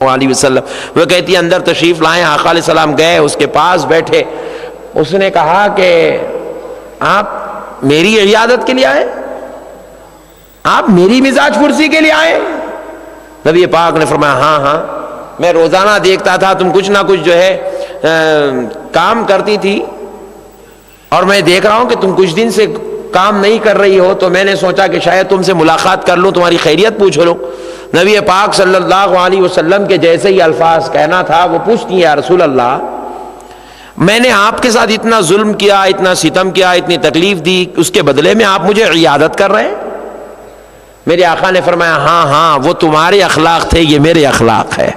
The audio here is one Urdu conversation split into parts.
علیہ وسلم. وہ کہتی ہے اندر تشریف لائیں. آقا علیہ السلام گئے, اس کے پاس بیٹھے. اس نے کہا کہ آپ میری عیادت کے لیے آئے, آپ میری مزاج پرسی کے لیے آئے؟ نبی پاک نے فرمایا ہاں ہاں, میں روزانہ دیکھتا تھا تم کچھ نہ کچھ جو ہے کام کرتی تھی, اور میں دیکھ رہا ہوں کہ تم کچھ دن سے کام نہیں کر رہی ہو, تو میں نے سوچا کہ شاید تم سے ملاقات کر لوں, تمہاری خیریت پوچھ لوں. نبی پاک صلی اللہ علیہ وسلم کے جیسے ہی الفاظ کہنا تھا, وہ پوچھتی ہیں یا رسول اللہ, میں نے آپ کے ساتھ اتنا ظلم کیا, اتنا ستم کیا, اتنی تکلیف دی, اس کے بدلے میں آپ مجھے عیادت کر رہے ہیں؟ میرے آقا نے فرمایا ہاں ہاں, وہ تمہارے اخلاق تھے, یہ میرے اخلاق ہے.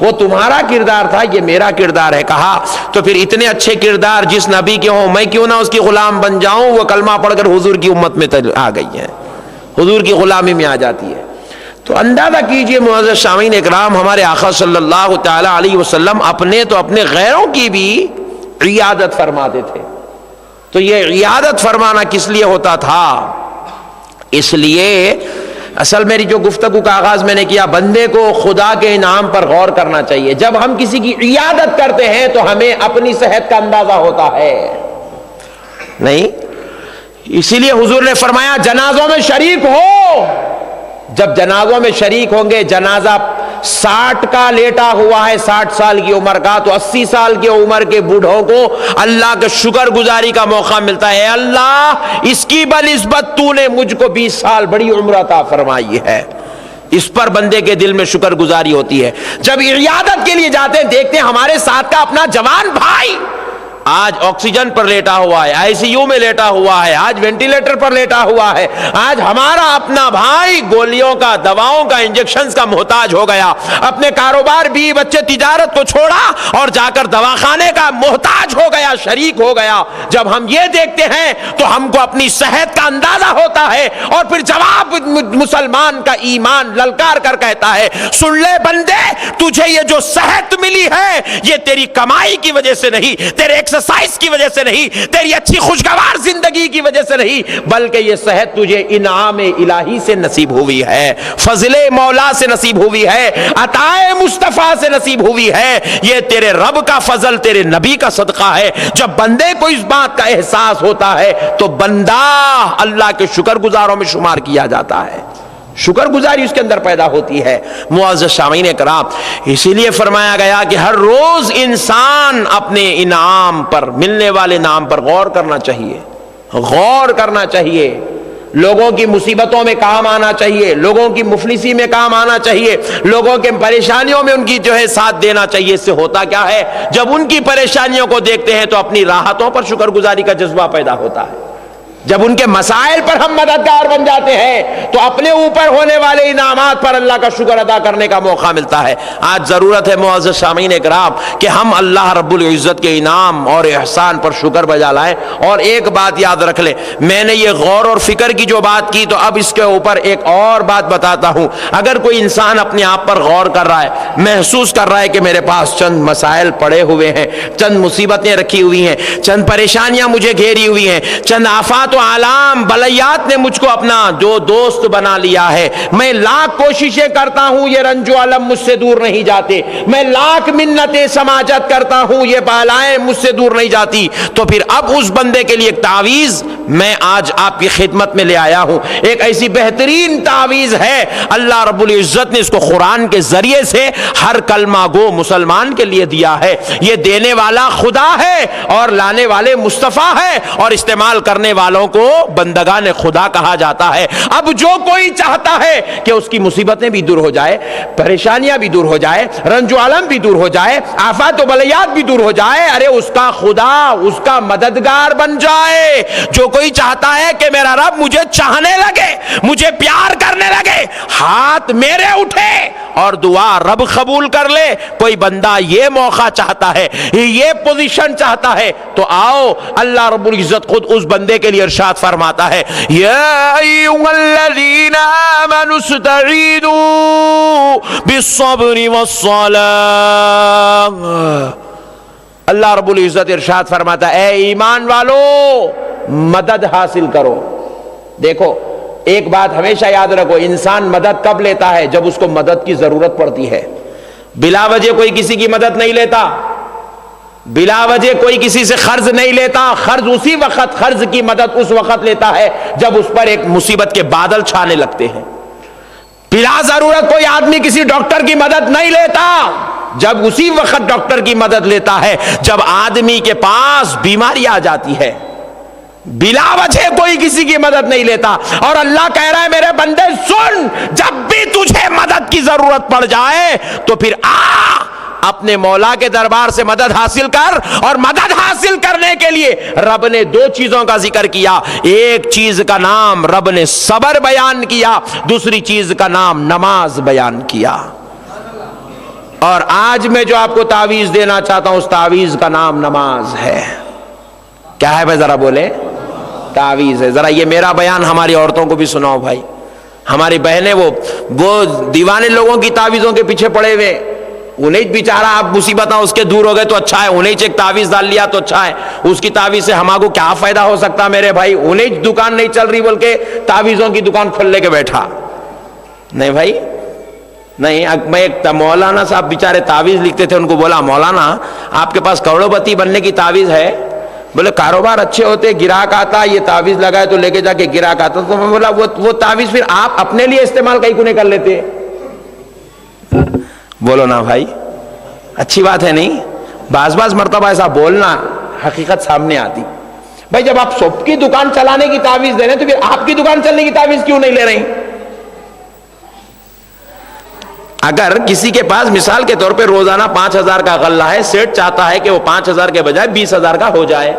وہ تمہارا کردار تھا, یہ میرا کردار ہے. کہا تو پھر اتنے اچھے کردار جس نبی کے ہوں, میں کیوں نہ اس کی غلام بن جاؤں؟ وہ کلمہ پڑھ کر حضور کی امت میں آ گئی ہے, حضور کی غلامی میں آ جاتی ہے. تو اندازہ کیجئے معزز سامعین اکرام, ہمارے آقا صلی اللہ تعالی علیہ وسلم اپنے تو اپنے غیروں کی بھی عیادت فرماتے تھے. تو یہ عیادت فرمانا کس لیے ہوتا تھا؟ اس لیے اصل میری جو گفتگو کا آغاز میں نے کیا, بندے کو خدا کے انعام پر غور کرنا چاہیے. جب ہم کسی کی عیادت کرتے ہیں تو ہمیں اپنی صحت کا اندازہ ہوتا ہے نہیں. اسی لیے حضور نے فرمایا جنازوں میں شریک ہو. جب جنازوں میں شریک ہوں گے, جنازہ 60 کا لیٹا ہوا ہے, 60 سال کی عمر کا, تو 80 سال کی عمر کے بوڑھوں کو اللہ کے شکر گزاری کا موقع ملتا ہے. اللہ اس کی بنسبت تو نے مجھ کو 20 سال بڑی عمر عطا فرمائی ہے. اس پر بندے کے دل میں شکر گزاری ہوتی ہے. جب عیادت کے لیے جاتے ہیں, دیکھتے ہیں ہمارے ساتھ کا اپنا جوان بھائی آج آکسیجن پر لیٹا ہوا ہے, آئی سی یو میں لیٹا ہوا ہے, آج وینٹیلیٹر پر لیٹا ہوا ہے, آج ہمارا اپنا بھائی گولیوں کا, دواؤں کا, انجیکشنز کا محتاج ہو گیا, اپنے کاروبار, بیوی بچے, تجارت کو چھوڑا اور جا کر دواخانے کا محتاج ہو گیا, شریک ہو گیا. جب ہم یہ دیکھتے ہیں تو ہم کو اپنی صحت کا اندازہ ہوتا ہے, اور پھر جواب مسلمان کا ایمان للکار کر کہتا ہے سن لے بندے, تجھے یہ جو صحت ملی ہے یہ تیری کمائی کی وجہ سے نہیں, تیرے ایکسرسائز کی وجہ سے نہیں, تیری اچھی خوشگوار زندگی کی وجہ سے نہیں, بلکہ یہ صحت تجھے انعام الہی سے نصیب ہوئی ہے, فضل مولا سے نصیب ہوئی ہے, عطائے مصطفیٰ سے نصیب ہوئی ہے. یہ تیرے رب کا فضل, تیرے نبی کا صدقہ ہے. جب بندے کو اس بات کا احساس ہوتا ہے تو بندہ اللہ کے شکر گزاروں میں شمار کیا جاتا ہے, شکر گزاری اس کے اندر پیدا ہوتی ہے. معزز سامعین کرام, اسی لیے فرمایا گیا کہ ہر روز انسان اپنے انعام پر, ملنے والے انعام پر غور کرنا چاہیے, غور کرنا چاہیے. لوگوں کی مصیبتوں میں کام آنا چاہیے, لوگوں کی مفلسی میں کام آنا چاہیے, لوگوں کے پریشانیوں میں ان کی جو ہے ساتھ دینا چاہیے. اس سے ہوتا کیا ہے, جب ان کی پریشانیوں کو دیکھتے ہیں تو اپنی راحتوں پر شکر گزاری کا جذبہ پیدا ہوتا ہے. جب ان کے مسائل پر ہم مددگار بن جاتے ہیں تو اپنے اوپر ہونے والے انعامات پر اللہ کا شکر ادا کرنے کا موقع ملتا ہے. آج ضرورت ہے معزز سامعین اکرام کہ ہم اللہ رب العزت کے انعام اور احسان پر شکر بجا لائیں. اور ایک بات یاد رکھ لیں, میں نے یہ غور اور فکر کی جو بات کی, تو اب اس کے اوپر ایک اور بات بتاتا ہوں. اگر کوئی انسان اپنے آپ پر غور کر رہا ہے, محسوس کر رہا ہے کہ میرے پاس چند مسائل پڑے ہوئے ہیں, چند مصیبتیں رکھی ہوئی ہیں, چند پریشانیاں مجھے گھیری ہوئی ہیں, چند آفات عالم بلیات نے مجھ کو اپنا جو دوست بنا لیا ہے, میں لاکھ کوششیں کرتا ہوں یہ رنج و علم مجھ سے دور نہیں جاتے, میں لاکھ منتیں سماجت کرتا ہوں یہ بالائیں مجھ سے دور نہیں جاتی, تو پھر اب اس بندے کے لیے ایک تعویذ میں آج آپ کی خدمت میں لے آیا ہوں. ایک ایسی بہترین تعویذ ہے, اللہ رب العزت نے اس کو قرآن کے ذریعے سے ہر کلمہ گو مسلمان کے لیے دیا ہے. یہ دینے والا خدا ہے اور لانے والے مصطفیٰ ہے, اور استعمال کرنے والوں کو بندگان خدا کہا جاتا ہے. اب جو کوئی چاہتا ہے کہ اس کی مصیبتیں بھی دور ہو جائے, پریشانیاں بھی دور ہو جائے, رنج و علم بھی دور ہو جائے, آفات و بلیات بھی دور ہو جائے, ارے اس کا خدا اس کا مددگار بن جائے. جو کوئی چاہتا ہے کہ میرا رب مجھے چاہنے لگے, مجھے پیار کرنے لگے, ہاتھ میرے اٹھے اور دعا رب قبول کر لے. کوئی بندہ یہ موقع چاہتا ہے, یہ پوزیشن چاہتا ہے, تو آؤ اللہ رب العزت خود اس بندے کے لیے ارشاد فرماتا ہے یا ایھا الذین آمنوا استعینوا بالصبر والصلاۃ. اللہ رب العزت ارشاد فرماتا ہے اے ایمان والو مدد حاصل کرو. دیکھو ایک بات ہمیشہ یاد رکھو, انسان مدد کب لیتا ہے؟ جب اس کو مدد کی ضرورت پڑتی ہے. بلا وجہ کوئی کسی کی مدد نہیں لیتا، بلا وجہ کوئی کسی سے قرض نہیں لیتا. قرض اسی وقت، قرض کی مدد اس وقت لیتا ہے جب اس پر ایک مصیبت کے بادل چھانے لگتے ہیں. بلا ضرورت کوئی آدمی کسی ڈاکٹر کی مدد نہیں لیتا، جب اسی وقت ڈاکٹر کی مدد لیتا ہے جب آدمی کے پاس بیماری آ جاتی ہے. بلا وجہ کوئی کسی کی مدد نہیں لیتا. اور اللہ کہہ رہا ہے میرے بندے سن، جب بھی تجھے مدد کی ضرورت پڑ جائے تو پھر اپنے مولا کے دربار سے مدد حاصل کر. اور مدد حاصل کرنے کے لیے رب نے دو چیزوں کا ذکر کیا. ایک چیز کا نام رب نے صبر بیان کیا، دوسری چیز کا نام نماز بیان کیا. اور آج میں جو آپ کو تعویذ دینا چاہتا ہوں اس تعویذ کا نام نماز ہے. کیا ہے بھائی ذرا بولے؟ تعویذ ہے. ذرا یہ میرا بیان ہماری عورتوں کو بھی سناؤ بھائی. ہماری بہنیں وہ دیوانے لوگوں کی تعویذوں کے پیچھے پڑے ہوئے، انہیں بیچارہ آپ مصیبت اس کے دور ہو گئے تو اچھا ہے، انہیں ایک تعویذ ڈال لیا تو اچھا ہے. اس کی تعویذ سے ہمارے کو کیا فائدہ ہو سکتا میرے بھائی؟ انہیں دکان نہیں چل رہی بول کے تعویذوں کی دکان کھول لے کے بیٹھا. نہیں بھائی نہیں. میں ایک مولانا صاحب بیچارے تعویذ لکھتے تھے، ان کو بولا مولانا آپ کے پاس کروڑ پتی بننے کی تعویذ ہے؟ بولے کاروبار اچھے ہوتے، گراہک آتا، یہ تعویذ لگائے تو لے کے جا کے گراہک آتا. تو میں بولا وہ تعویذ پھر آپ اپنے لیے استعمال کہیں کو نہیں کر لیتے؟ بولو نا بھائی، اچھی بات ہے نہیں؟ بعض مرتبہ ایسا بولنا حقیقت سامنے آتی. بھائی جب آپ سب کی دکان چلانے کی تعویذ دے رہے ہیں تو پھر آپ کی دکان چلنے کی تعویذ کیوں نہیں لے رہے ہیں؟ اگر کسی کے پاس مثال کے طور پہ روزانہ 5,000 کا غلہ ہے، سیٹ چاہتا ہے کہ وہ 5,000 کے بجائے 20,000 کا ہو جائے،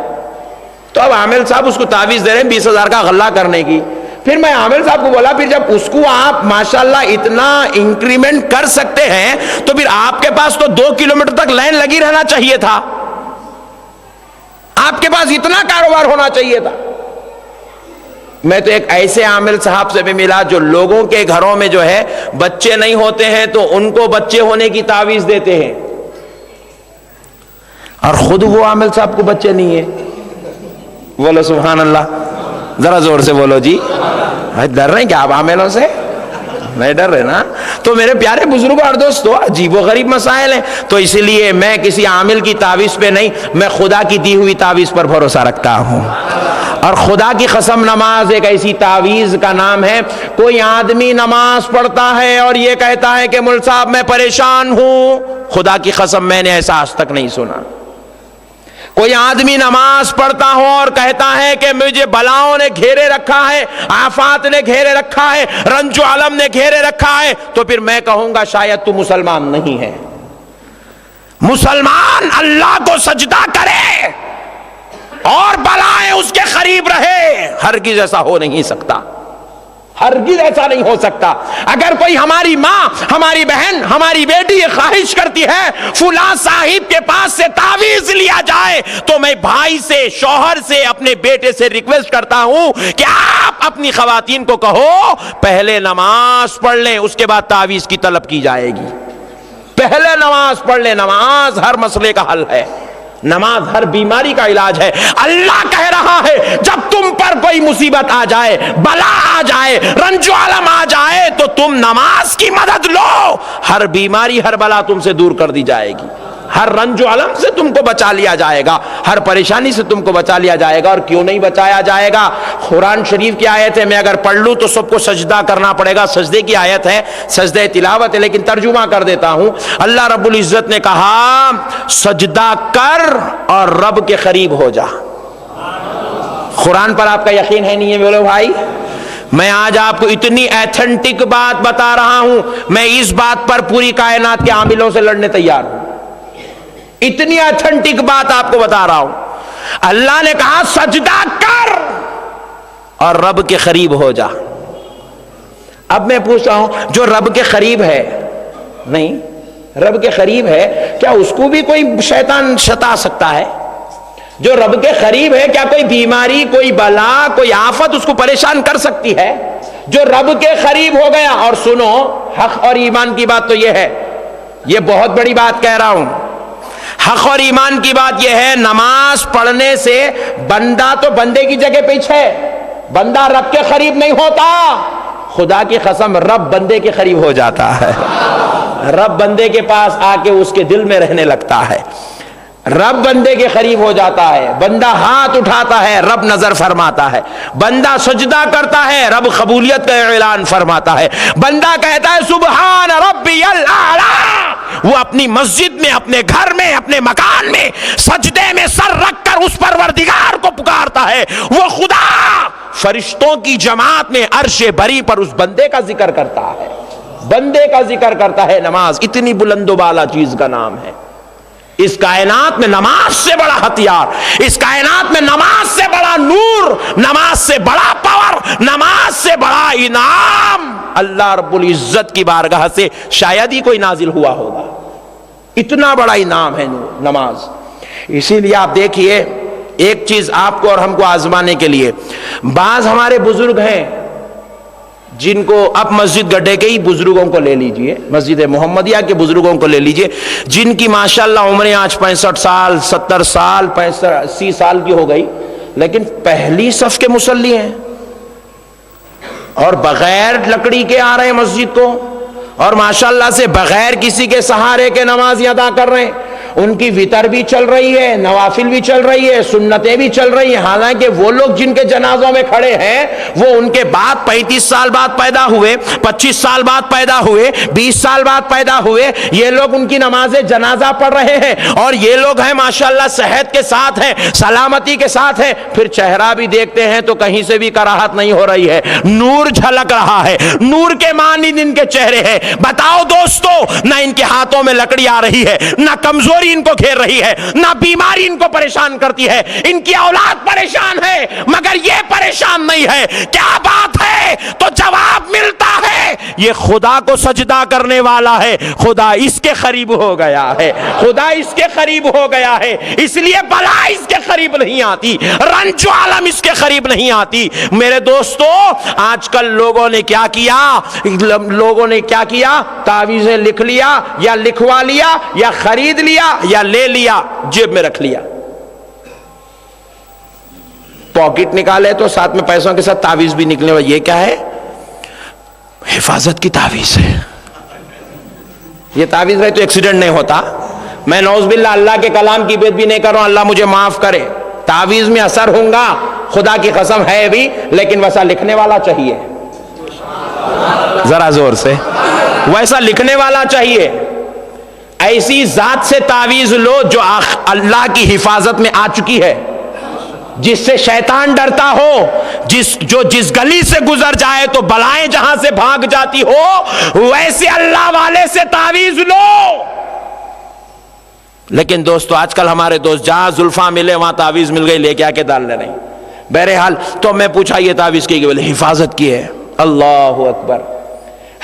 تو اب عامل صاحب اس کو تعویذ دے رہے ہیں 20,000 کا غلہ کرنے کی. پھر میں عامل صاحب کو بولا پھر جب اس کو آپ ماشاءاللہ اتنا انکریمنٹ کر سکتے ہیں تو پھر آپ کے پاس تو 2 کلومیٹر تک لائن لگی رہنا چاہیے تھا، آپ کے پاس اتنا کاروبار ہونا چاہیے تھا. میں تو ایک ایسے عامل صاحب سے بھی ملا جو لوگوں کے گھروں میں جو ہے بچے نہیں ہوتے ہیں تو ان کو بچے ہونے کی تعویذ دیتے ہیں، اور خود وہ عامل صاحب کو بچے نہیں ہیں. بولو سبحان اللہ، ذرا زور سے بولو جی. ڈر رہے ہیں کیا آپ عاملوں سے؟ نہیں ڈر رہے نا؟ تو میرے پیارے بزرگوں اور دوستو، عجیب و غریب مسائل ہیں. تو اس لیے میں کسی عامل کی تعویذ پہ نہیں، میں خدا کی دی ہوئی تعویذ پر بھروسہ رکھتا ہوں. اور خدا کی قسم نماز ایک ایسی تعویذ کا نام ہے. کوئی آدمی نماز پڑھتا ہے اور یہ کہتا ہے کہ مول صاحب میں پریشان ہوں، خدا کی قسم میں نے ایسا آج تک نہیں سنا. کوئی آدمی نماز پڑھتا ہو اور کہتا ہے کہ مجھے بلاؤں نے گھیرے رکھا ہے، آفات نے گھیرے رکھا ہے، رنج و علم نے گھیرے رکھا ہے، تو پھر میں کہوں گا شاید تو مسلمان نہیں ہے. مسلمان اللہ کو سجدہ کرے اور بلائیں اس کے قریب رہے، ہرگز ایسا ہو نہیں سکتا، ہرگز ایسا نہیں ہو سکتا. اگر کوئی ہماری ماں، ہماری بہن، ہماری بیٹی یہ خواہش کرتی ہے فلاں صاحب کے پاس سے تعویذ لیا جائے، تو میں بھائی سے، شوہر سے، اپنے بیٹے سے ریکویسٹ کرتا ہوں کہ آپ اپنی خواتین کو کہو پہلے نماز پڑھ لیں، اس کے بعد تعویذ کی طلب کی جائے گی. پہلے نماز پڑھ لیں. نماز ہر مسئلے کا حل ہے، نماز ہر بیماری کا علاج ہے. اللہ کہہ رہا ہے جب تم پر کوئی مصیبت آ جائے، بلا آ جائے، رنج و علم آ جائے تو تم نماز کی مدد لو، ہر بیماری، ہر بلا تم سے دور کر دی جائے گی، ہر رنج و علم سے تم کو بچا لیا جائے گا، ہر پریشانی سے تم کو بچا لیا جائے گا. اور کیوں نہیں بچایا جائے گا؟ قرآن شریف کی آیت ہے، میں اگر پڑھ لوں تو سب کو سجدہ کرنا پڑے گا، سجدے کی آیت ہے، سجدہ تلاوت ہے، لیکن ترجمہ کر دیتا ہوں. اللہ رب العزت نے کہا سجدہ کر اور رب کے قریب ہو جا. قرآن پر آپ کا یقین ہے نہیں ہے بولو بھائی؟ میں آج آپ کو اتنی ایتھنٹک بات بتا رہا ہوں، میں اس بات پر پوری کائنات کے عاملوں سے لڑنے تیار ہوں. اتنی ایتھنٹک بات آپ کو بتا رہا ہوں. اللہ نے کہا سجدہ کر اور رب کے قریب ہو جا. اب میں پوچھ رہا ہوں جو رب کے قریب ہے، نہیں رب کے قریب ہے، کیا اس کو بھی کوئی شیطان ستا سکتا ہے؟ جو رب کے قریب ہے کیا کوئی بیماری، کوئی بلا، کوئی آفت اس کو پریشان کر سکتی ہے؟ جو رب کے قریب ہو گیا. اور سنو، حق اور ایمان کی بات تو یہ ہے، یہ بہت بڑی بات کہہ رہا ہوں، حق اور ایمان کی بات یہ ہے، نماز پڑھنے سے بندہ تو بندے کی جگہ پیچھے، بندہ رب کے قریب نہیں ہوتا. خدا کی قسم رب بندے کے قریب ہو جاتا ہے. رب بندے کے پاس آ کے اس کے دل میں رہنے لگتا ہے، رب بندے کے قریب ہو جاتا ہے، بندہ ہاتھ اٹھاتا ہے رب نظر فرماتا ہے، بندہ سجدہ کرتا ہے رب قبولیت کا اعلان فرماتا ہے، بندہ کہتا ہے سبحان ربی الاعلی، وہ اپنی مسجد میں، اپنے گھر میں، اپنے مکان میں سجدے میں سر رکھ کر اس پروردگار کو پکارتا ہے، وہ خدا فرشتوں کی جماعت میں عرش بری پر اس بندے کا ذکر کرتا ہے، بندے کا ذکر کرتا ہے۔ نماز اتنی بلند و بالا چیز کا نام ہے، اس کائنات میں نماز سے بڑا ہتھیار، اس کائنات میں نماز سے بڑا نور، نماز سے بڑا پاور، نماز سے بڑا انعام اللہ رب العزت کی بارگاہ سے شاید ہی کوئی نازل ہوا ہوگا، اتنا بڑا انعام ہے نماز۔ اسی لیے آپ دیکھیے، ایک چیز آپ کو اور ہم کو آزمانے کے لیے، بعض ہمارے بزرگ ہیں جن کو، اب مسجد گڈھے کے ہی بزرگوں کو لے لیجئے، مسجد محمدیہ کے بزرگوں کو لے لیجئے، جن کی ماشاءاللہ عمریں آج 65 سال 70 سال 80 سال کی ہو گئی، لیکن پہلی صف کے مصلی ہیں اور بغیر لکڑی کے آ رہے ہیں مسجد کو، اور ماشاءاللہ سے بغیر کسی کے سہارے کے نمازیں ادا کر رہے ہیں، ان کی وتر بھی چل رہی ہے، نوافل بھی چل رہی ہے، سنتیں بھی چل رہی ہیں، حالانکہ وہ لوگ جن کے جنازوں میں کھڑے ہیں وہ ان کے بعد 35 سال بعد پیدا ہوئے، 25 سال بعد پیدا ہوئے، 20 سال بعد پیدا ہوئے، یہ لوگ ان کی نماز جنازہ پڑھ رہے ہیں، اور یہ لوگ ہیں ماشاءاللہ صحت کے ساتھ ہیں، سلامتی کے ساتھ ہیں، پھر چہرہ بھی دیکھتے ہیں تو کہیں سے بھی کراہت نہیں ہو رہی ہے، نور جھلک رہا ہے، نور کے مانند ان کے چہرے ہیں۔ بتاؤ دوستو، نہ ان کے ہاتھوں میں لکڑی آ رہی ہے، نہ کمزوری ان کو گھیر رہی ہے، نہ بیماری ان کو پریشان کرتی ہے، ان کی اولاد پریشان ہے مگر یہ پریشان نہیں ہے، کیا بات ہے؟ تو جواب ملتا ہے یہ خدا کو سجدہ کرنے والا ہے، خدا اس کے قریب ہو گیا ہے، خدا اس کے قریب ہو گیا ہے، اس لیے بلا اس کے قریب نہیں آتی، رنج و عالم اس کے قریب نہیں آتی۔ میرے دوستو، آج کل لوگوں نے کیا کیا، تعویذیں لکھ لیا یا لکھوا لیا یا خرید لیا یا لے لیا، جیب میں رکھ لیا، پاکٹ نکالے تو ساتھ میں پیسوں کے ساتھ تعویذ بھی نکلے ہوئے، یہ کیا ہے؟ حفاظت کی تعویذ ہے۔ یہ تعویذ رہے تو ایکسیڈنٹ نہیں ہوتا، میں نعوذ باللہ اللہ کے کلام کی بات بھی نہیں کر رہا ہوں، اللہ مجھے معاف کرے، تعویذ میں اثر ہوگا خدا کی قسم ہے بھی، لیکن ویسا لکھنے والا چاہیے، ذرا زور سے، ویسا لکھنے والا چاہیے، ایسی ذات سے تعویذ لو جو اللہ کی حفاظت میں آ چکی ہے، جس سے شیطان ڈرتا ہو، جس گلی سے گزر جائے تو بلائیں جہاں سے بھاگ جاتی ہو، ویسے اللہ والے سے تعویذ لو۔ لیکن دوستو، آج کل ہمارے دوست جہاں زلفاں ملے وہاں تعویذ مل گئی، لے کے آ کے ڈال لے رہے ہیں۔ بہرحال تو میں پوچھا یہ تعویذ کی بولے حفاظت کی ہے، اللہ اکبر،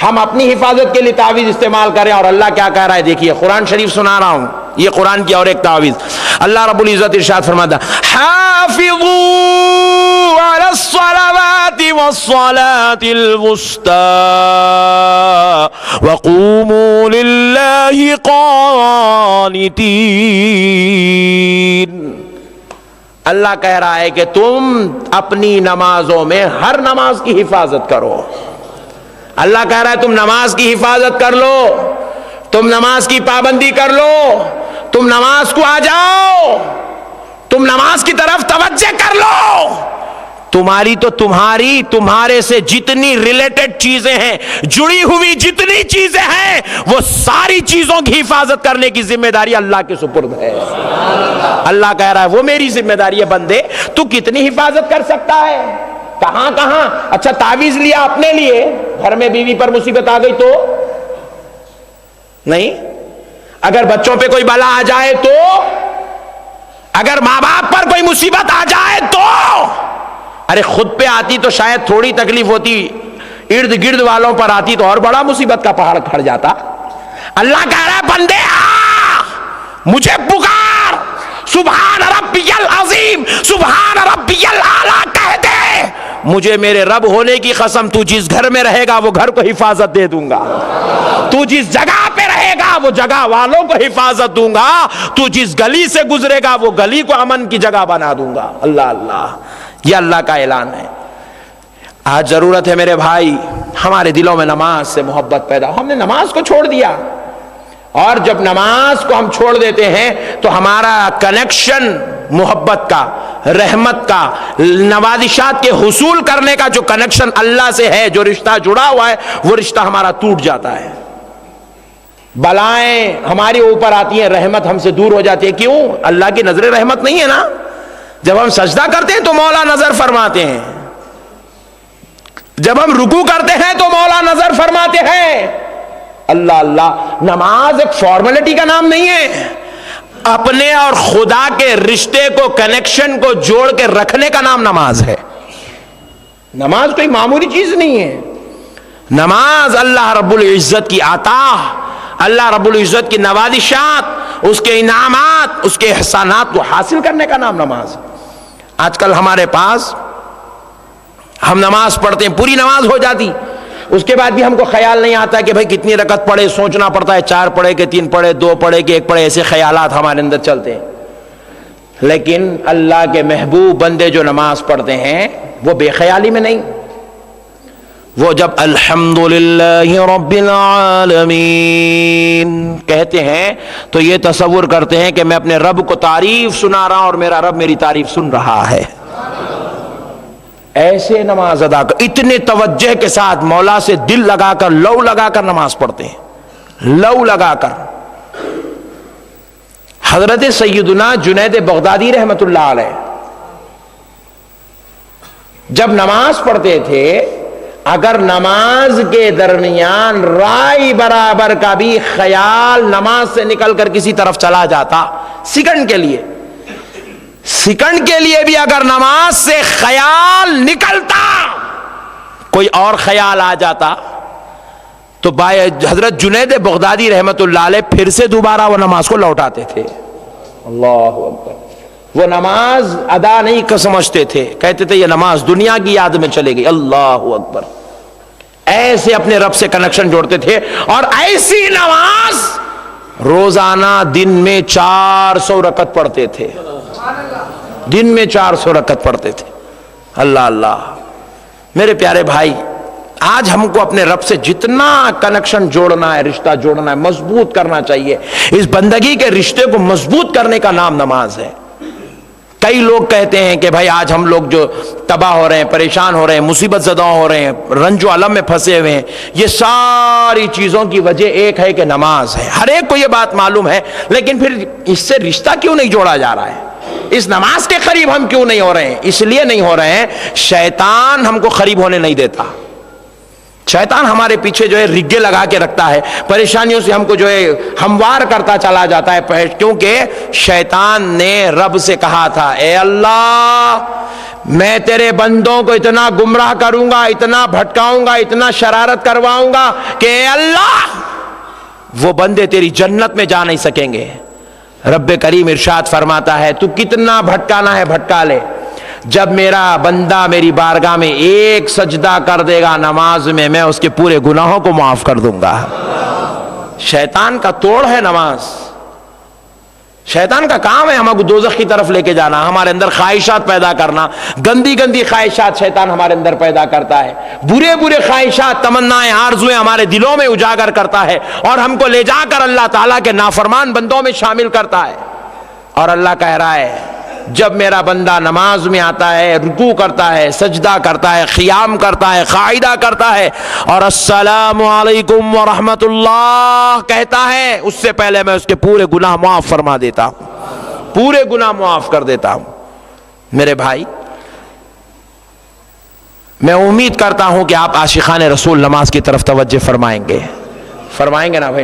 ہم اپنی حفاظت کے لیے تعویذ استعمال کریں، اور اللہ کیا کہہ رہا ہے دیکھیے، قرآن شریف سنا رہا ہوں، یہ قرآن کی اور ایک تعویذ، اللہ رب العزت ارشاد فرماتا حافظوا علی الصلوات والصلاة الوسطى وقوموا للہ قانتین۔ اللہ کہہ رہا ہے کہ تم اپنی نمازوں میں ہر نماز کی حفاظت کرو، اللہ کہہ رہا ہے تم نماز کی حفاظت کر لو، تم نماز کی پابندی کر لو، تم نماز کو آ جاؤ، تم نماز کی طرف توجہ کر لو، تمہاری تو تمہارے سے جتنی ریلیٹڈ چیزیں ہیں، جڑی ہوئی جتنی چیزیں ہیں، وہ ساری چیزوں کی حفاظت کرنے کی ذمہ داری اللہ کے سپرد ہے۔ اللہ کہہ رہا ہے وہ میری ذمہ داری ہے، بندے تو کتنی حفاظت کر سکتا ہے، کہاں کہاں۔ اچھا تعویذ لیا اپنے لیے، گھر میں بیوی پر مصیبت آ گئی تو نہیں، اگر بچوں پہ کوئی بلا آ جائے تو، اگر ماں باپ پر کوئی مصیبت آ جائے تو، ارے خود پہ آتی تو شاید تھوڑی تکلیف ہوتی، ارد گرد والوں پر آتی تو اور بڑا مصیبت کا پہاڑ کھڑ جاتا۔ اللہ کہہ رہا ہے بندے آ، مجھے پکار، سبحان ربی العظیم، سبحان ربی الاعلی کہہ دے، مجھے میرے رب ہونے کی قسم، تو جس گھر میں رہے گا وہ گھر کو حفاظت دے دوں گا، تو جس جگہ پہ رہے گا وہ جگہ والوں کو حفاظت دوں گا، تو جس گلی سے گزرے گا وہ گلی کو امن کی جگہ بنا دوں گا۔ اللہ اللہ، یہ اللہ کا اعلان ہے۔ آج ضرورت ہے میرے بھائی ہمارے دلوں میں نماز سے محبت پیدا ہو، ہم نے نماز کو چھوڑ دیا، اور جب نماز کو ہم چھوڑ دیتے ہیں تو ہمارا کنیکشن محبت کا، رحمت کا، نوازشات کے حصول کرنے کا جو کنیکشن اللہ سے ہے، جو رشتہ جڑا ہوا ہے، وہ رشتہ ہمارا ٹوٹ جاتا ہے۔ بلائیں ہمارے اوپر آتی ہیں، رحمت ہم سے دور ہو جاتی ہے۔ کیوں؟ اللہ کی نظر رحمت نہیں ہے نا۔ جب ہم سجدہ کرتے ہیں تو مولا نظر فرماتے ہیں، جب ہم رکوع کرتے ہیں تو مولا نظر فرماتے ہیں۔ اللہ اللہ، نماز ایک فارمیلٹی کا نام نہیں ہے، اپنے اور خدا کے رشتے کو، کنیکشن کو جوڑ کے رکھنے کا نام نماز ہے۔ نماز کوئی معمولی چیز نہیں ہے۔ نماز اللہ رب العزت کی عطا، اللہ رب العزت کی نوازشات، اس کے انعامات، اس کے احسانات کو حاصل کرنے کا نام نماز ہے۔ آج کل ہمارے پاس ہم نماز پڑھتے ہیں، پوری نماز ہو جاتی، اس کے بعد بھی ہم کو خیال نہیں آتا کہ بھائی کتنی رکعت پڑھے، سوچنا پڑتا ہے 4 پڑھے کہ 3 پڑھے، 2 پڑھے کہ 1 پڑھے، ایسے خیالات ہمارے اندر چلتے ہیں۔ لیکن اللہ کے محبوب بندے جو نماز پڑھتے ہیں وہ بے خیالی میں نہیں، وہ جب الحمدللہ رب العالمین کہتے ہیں تو یہ تصور کرتے ہیں کہ میں اپنے رب کو تعریف سنا رہا ہوں اور میرا رب میری تعریف سن رہا ہے۔ ایسے نماز ادا کر، اتنے توجہ کے ساتھ مولا سے دل لگا کر، لو لگا کر نماز پڑھتے ہیں، لو لگا کر۔ حضرت سیدنا جنید بغدادی رحمت اللہ علیہ جب نماز پڑھتے تھے، اگر نماز کے درمیان رائی برابر کا بھی خیال نماز سے نکل کر کسی طرف چلا جاتا، سیکنڈ کے لیے بھی اگر نماز سے خیال نکلتا، کوئی اور خیال آ جاتا، تو حضرت جنید بغدادی رحمت اللہ علیہ پھر سے دوبارہ وہ نماز کو لوٹاتے تھے۔ اللہ اکبر۔ وہ نماز ادا نہیں سمجھتے تھے، کہتے تھے یہ نماز دنیا کی یاد میں چلے گئی۔ اللہ اکبر۔ ایسے اپنے رب سے کنیکشن جوڑتے تھے، اور ایسی نماز روزانہ دن میں 400 رکعت پڑھتے تھے، دن میں 400 رکعت پڑھتے تھے۔ اللہ اللہ۔ میرے پیارے بھائی، آج ہم کو اپنے رب سے جتنا کنیکشن جوڑنا ہے، رشتہ جوڑنا ہے، مضبوط کرنا چاہیے۔ اس بندگی کے رشتے کو مضبوط کرنے کا نام نماز ہے۔ کئی لوگ کہتے ہیں کہ بھائی آج ہم لوگ جو تباہ ہو رہے ہیں، پریشان ہو رہے ہیں، مصیبت زدہ ہو رہے ہیں، رنج و الم میں پھنسے ہوئے ہیں، یہ ساری چیزوں کی وجہ ایک ہے کہ نماز ہے۔ ہر ایک کو یہ بات معلوم ہے، لیکن پھر اس سے رشتہ کیوں نہیں جوڑا جا رہا ہے؟ اس نماز کے قریب ہم کیوں نہیں ہو رہے ہیں؟ اس لیے نہیں ہو رہے ہیں، شیطان ہم کو قریب ہونے نہیں دیتا۔ شیطان ہمارے پیچھے جو ہے رگے لگا کے رکھتا ہے، پریشانیوں سے ہم کو جو ہے ہموار کرتا چلا جاتا ہے، کیونکہ شیطان نے رب سے کہا تھا، اے اللہ میں تیرے بندوں کو اتنا گمراہ کروں گا، اتنا بھٹکاؤں گا، اتنا شرارت کرواؤں گا کہ اے اللہ وہ بندے تیری جنت میں جا نہیں سکیں گے۔ رب کریم ارشاد فرماتا ہے، تو کتنا بھٹکانا ہے بھٹکا لے، جب میرا بندہ میری بارگاہ میں ایک سجدہ کر دے گا نماز میں اس کے پورے گناہوں کو معاف کر دوں گا۔ شیطان کا توڑ ہے نماز، شیطان کا کام ہے ہمیں دوزخ کی طرف لے کے جانا، ہمارے اندر خواہشات پیدا کرنا، گندی گندی خواہشات شیطان ہمارے اندر پیدا کرتا ہے، برے برے خواہشات، تمنائیں، آرزویں ہمارے دلوں میں اجاگر کرتا ہے، اور ہم کو لے جا کر اللہ تعالیٰ کے نافرمان بندوں میں شامل کرتا ہے۔ اور اللہ کہہ رہا ہے، جب میرا بندہ نماز میں آتا ہے، رکوع کرتا ہے، سجدہ کرتا ہے، قیام کرتا ہے، قاعدہ کرتا ہے، اور السلام علیکم ورحمت اللہ کہتا ہے، اس سے پہلے میں اس کے پورے گناہ معاف فرما دیتا ہوں، پورے گناہ معاف کر دیتا ہوں۔ میرے بھائی، میں امید کرتا ہوں کہ آپ عاشقان رسول نماز کی طرف توجہ فرمائیں گے نا بھائی؟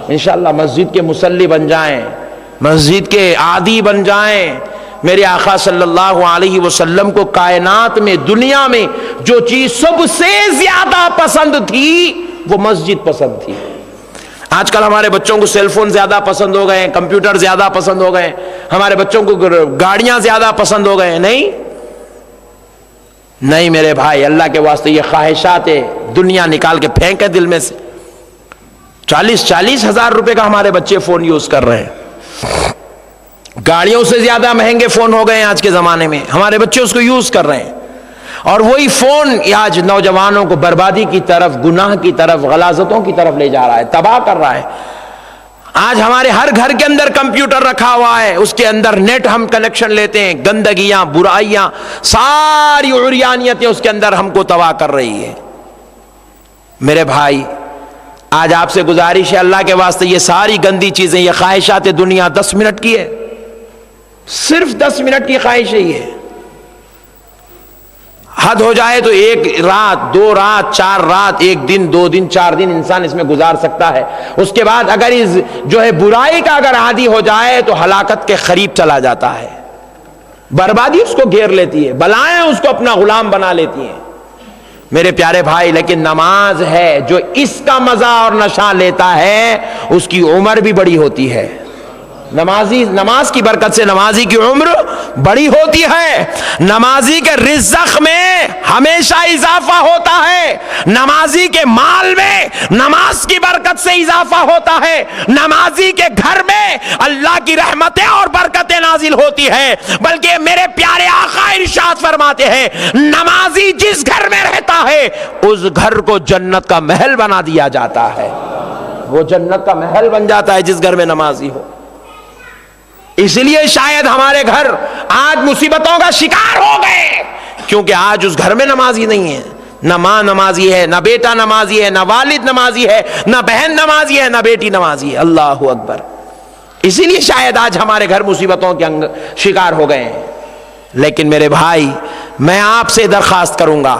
انشاءاللہ مسجد کے مصلی بن جائیں، مسجد کے عادی بن جائیں۔ میرے آقا صلی اللہ علیہ وسلم کو کائنات میں، دنیا میں جو چیز سب سے زیادہ پسند تھی وہ مسجد پسند تھی۔ آج کل ہمارے بچوں کو سیل فون زیادہ پسند ہو گئے ہیں، کمپیوٹر زیادہ پسند ہو گئے ہیں، ہمارے بچوں کو گاڑیاں زیادہ پسند ہو گئے ہیں۔ نہیں میرے بھائی، اللہ کے واسطے یہ خواہشات دنیا نکال کے پھینکے دل میں سے۔ 40 ہزار روپے کا ہمارے بچے فون یوز کر رہے ہیں، گاڑیوں سے زیادہ مہنگے فون ہو گئے ہیں آج کے زمانے میں، ہمارے بچے اس کو یوز کر رہے ہیں، اور وہی فون آج نوجوانوں کو بربادی کی طرف، گناہ کی طرف، غلاظتوں کی طرف لے جا رہا ہے، تباہ کر رہا ہے۔ آج ہمارے ہر گھر کے اندر کمپیوٹر رکھا ہوا ہے، اس کے اندر نیٹ ہم کنیکشن لیتے ہیں، گندگیاں، برائیاں، ساری عریانیتیں اس کے اندر ہم کو تباہ کر رہی ہے۔ میرے بھائی، آج آپ سے گزارش ہے اللہ کے واسطے، یہ ساری گندی چیزیں، یہ خواہشات دنیا 10 منٹ کی ہے، صرف 10 منٹ کی خواہش ہے یہ۔ حد ہو جائے تو 1 رات 2 رات 4 رات 1 دن 2 دن 4 دن انسان اس میں گزار سکتا ہے، اس کے بعد اگر اس جو ہے برائی کا اگر عادی ہو جائے تو ہلاکت کے قریب چلا جاتا ہے، بربادی اس کو گھیر لیتی ہے، بلائیں اس کو اپنا غلام بنا لیتی ہیں۔ میرے پیارے بھائی، لیکن نماز ہے جو اس کا مزہ اور نشہ لیتا ہے اس کی عمر بھی بڑی ہوتی ہے۔ نماز کی برکت سے نمازی کی عمر بڑی ہوتی ہے، نمازی کے رزق میں ہمیشہ اضافہ ہوتا ہے، نمازی کے مال میں نماز کی برکت سے اضافہ ہوتا ہے، نمازی کے گھر میں اللہ کی رحمتیں اور برکتیں نازل ہوتی ہے۔ بلکہ میرے پیارے آقا ارشاد فرماتے ہیں، نمازی جس گھر میں رہتا ہے اس گھر کو جنت کا محل بنا دیا جاتا ہے، وہ جنت کا محل بن جاتا ہے جس گھر میں نمازی ہو۔ اس لیے شاید ہمارے گھر آج مصیبتوں کا شکار ہو گئے، کیونکہ آج اس گھر میں نمازی نہیں ہے، نہ ماں نمازی ہے، نہ بیٹا نمازی ہے، نہ والد نمازی ہے، نہ بہن نمازی ہے، نہ بیٹی نمازی ہے۔ اللہ اکبر۔ اسی لیے شاید آج ہمارے گھر مصیبتوں کے شکار ہو گئے ہیں۔ لیکن میرے بھائی، میں آپ سے درخواست کروں گا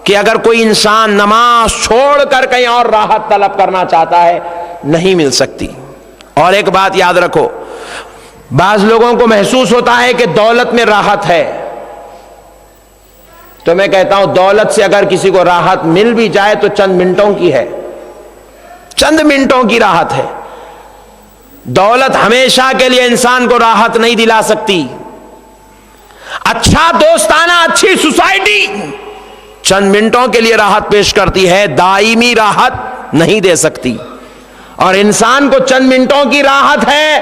کہ اگر کوئی انسان نماز چھوڑ کر کہیں اور راحت طلب کرنا چاہتا ہے، نہیں مل سکتی۔ اور ایک بات یاد رکھو، بعض لوگوں کو محسوس ہوتا ہے کہ دولت میں راحت ہے، تو میں کہتا ہوں دولت سے اگر کسی کو راحت مل بھی جائے تو چند منٹوں کی ہے، چند منٹوں کی راحت ہے۔ دولت ہمیشہ کے لیے انسان کو راحت نہیں دلا سکتی۔ اچھا دوستانہ، اچھی سوسائٹی چند منٹوں کے لیے راحت پیش کرتی ہے، دائمی راحت نہیں دے سکتی۔ اور انسان کو چند منٹوں کی راحت ہے،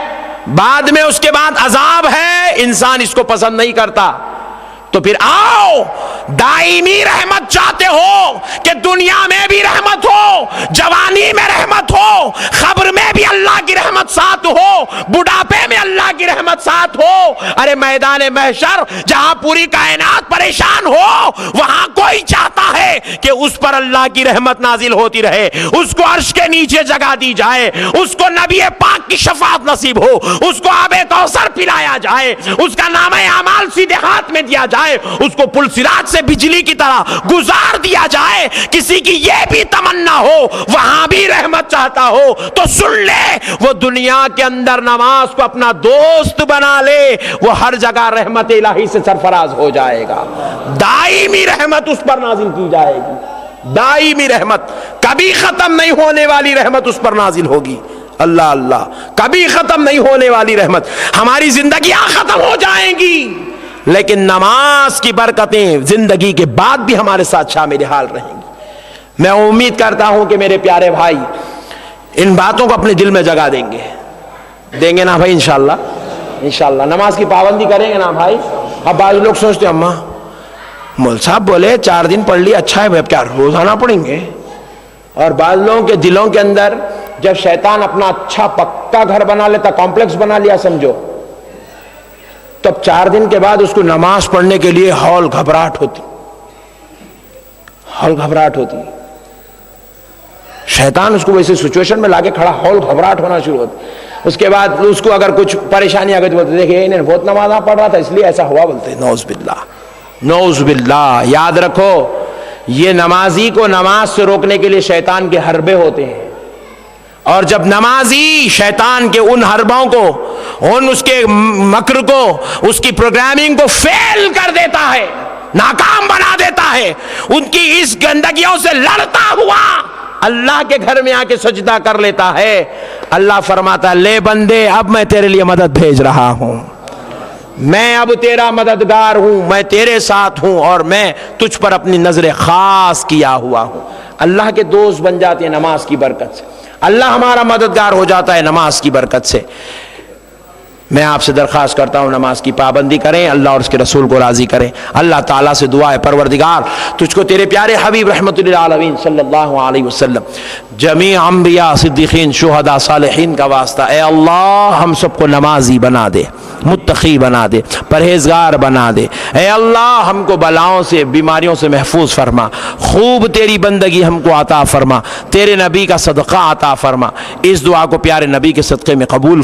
بعد میں اس کے بعد عذاب ہے، انسان اس کو پسند نہیں کرتا۔ تو پھر آؤ، دائمی رحمت چاہتے ہو کہ دنیا میں بھی رحمت ہو، جوانی میں رحمت ہو، قبر میں بھی اللہ کی رحمت ساتھ ہو، بڑھاپے میں اللہ کی رحمت ساتھ ہو۔ ارے میدان محشر جہاں پوری کائنات پریشان ہو، وہاں کوئی چاہتا ہے کہ اس پر اللہ کی رحمت نازل ہوتی رہے، اس کو عرش کے نیچے جگہ دی جائے، اس کو نبی پاک کی شفاعت نصیب ہو، اس کو آب کوثر پلایا جائے، اس کا نامہ اعمال سیدھے ہاتھ میں دیا جائے، اس کو پل صراط سے بجلی کی طرح گزار دیا جائے۔ کسی کی یہ بھی تمنا ہو، وہاں بھی رحمت چاہتا ہو، تو سن لے، وہ دنیا کے اندر نماز کو اپنا دوست بنا لے، وہ ہر جگہ رحمت الہی سے سرفراز ہو جائے گا، دائمی رحمت اس پر نازل کی جائے گی، دائمی رحمت، کبھی ختم نہیں ہونے والی رحمت اس پر نازل ہوگی۔ اللہ اللہ، کبھی ختم نہیں ہونے والی رحمت۔ ہماری زندگیاں ختم ہو جائیں گی، لیکن نماز کی برکتیں زندگی کے بعد بھی ہمارے ساتھ شامل حال رہیں گی۔ میں امید کرتا ہوں کہ میرے پیارے بھائی ان باتوں کو اپنے دل میں جگہ دیں گے نا بھائی، انشاءاللہ نماز کی پابندی کریں گے نا بھائی۔ اب بعض لوگ سوچتے ہیں اماں مول صاحب بولے 4 دن پڑھ لی اچھا ہے، اب کیا روزانہ پڑھیں گے؟ اور بعض لوگوں کے دلوں کے اندر جب شیطان اپنا اچھا پکا گھر بنا لیتا، کمپلیکس بنا لیا سمجھو، تب 4 دن کے بعد اس کو نماز پڑھنے کے لیے ہول گھبراہٹ ہوتی، شیطان اس کو ویسے سچویشن میں لا کے کھڑا، ہول گھبراہٹ ہونا شروع ہوتی۔ اس کے بعد اس کو اگر کچھ پریشانی آ گئی تو بولتے دیکھیں انہیں بہت نماز پڑھ رہا تھا اس لیے ایسا ہوا، بولتے نعوذ باللہ، نعوذ باللہ۔ یاد رکھو، یہ نمازی کو نماز سے روکنے کے لیے شیطان کے حربے ہوتے ہیں، اور جب نمازی شیطان کے ان حربوں کو، اس کے مکر کو، اس کی پروگرامنگ کو فیل کر دیتا ہے، ناکام بنا دیتا ہے، ان کی اس گندگیوں سے لڑتا ہوا اللہ کے گھر میں آ کے سجدہ کر لیتا ہے، اللہ فرماتا ہے لے بندے اب میں تیرے لیے مدد بھیج رہا ہوں، میں اب تیرا مددگار ہوں، میں تیرے ساتھ ہوں، اور میں تجھ پر اپنی نظر خاص کیا ہوا ہوں۔ اللہ کے دوست بن جاتے ہیں نماز کی برکت سے، اللہ ہمارا مددگار ہو جاتا ہے نماز کی برکت سے۔ میں آپ سے درخواست کرتا ہوں نماز کی پابندی کریں، اللہ اور اس کے رسول کو راضی کریں۔ اللہ تعالیٰ سے دعا ہے پروردگار تجھ کو تیرے پیارے حبیب رحمت للعالمین صلی اللہ علیہ وسلم، جمیع انبیاء، صدیقین، شہداء، صالحین کا واسطہ، اے اللہ ہم سب کو نمازی بنا دے، متقی بنا دے، پرہیزگار بنا دے۔ اے اللہ ہم کو بلاؤں سے، بیماریوں سے محفوظ فرما، خوب تیری بندگی ہم کو عطا فرما، تیرے نبی کا صدقہ عطا فرما۔ اس دعا کو پیارے نبی کے صدقے میں قبول